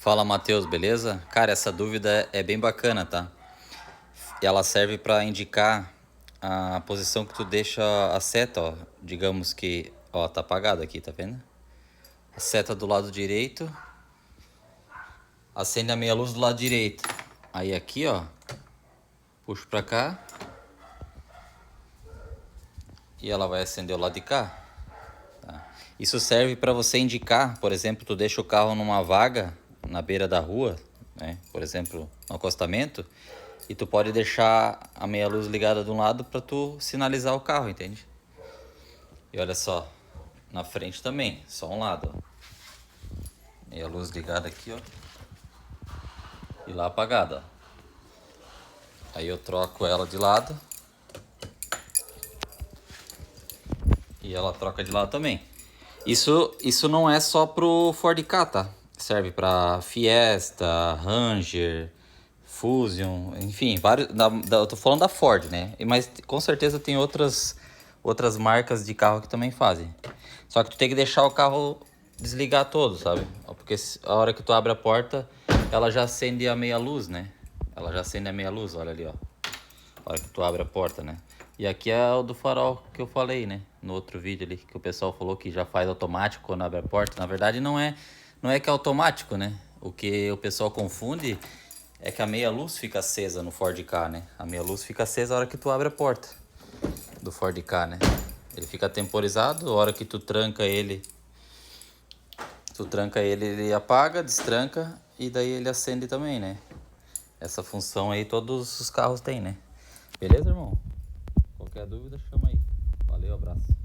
Fala, Matheus, beleza? Cara, essa dúvida é bem bacana, tá? E ela serve para indicar a posição que tu deixa a seta, ó. Digamos que, ó, tá apagado aqui, tá vendo? A seta do lado direito, acende a meia luz do lado direito. Aí aqui, ó, puxo pra cá e ela vai acender o lado de cá. Tá? Isso serve para você indicar, por exemplo, tu deixa o carro numa vaga na beira da rua, né? Por exemplo, no acostamento, e tu pode deixar a meia luz ligada de um lado para tu sinalizar o carro, entende? E olha só, na frente também, só um lado, ó. Meia luz ligada aqui, ó. E lá apagada, ó. Aí eu troco ela de lado e ela troca de lado também. Isso não é só pro Ford Ka, tá? Serve para Fiesta, Ranger, Fusion, enfim, vários. Eu tô falando da Ford, né? Mas com certeza tem outras marcas de carro que também fazem. Só que tu tem que deixar o carro desligar todo, sabe? Porque a hora que tu abre a porta, ela já acende a meia luz, né? Ela já acende a meia luz, olha ali, ó. A hora que tu abre a porta, né? E aqui é o do farol que eu falei, né? No outro vídeo ali, que o pessoal falou que já faz automático quando abre a porta. Na verdade não é que é automático, né? O que o pessoal confunde é que a meia luz fica acesa no Ford Ka, né? A meia luz fica acesa a hora que tu abre a porta do Ford Ka, né? Ele fica temporizado, a hora que tu tranca ele, ele apaga, destranca e daí ele acende também, né? Essa função aí todos os carros têm, né? Beleza, irmão? Qualquer dúvida, chama aí. Valeu, abraço.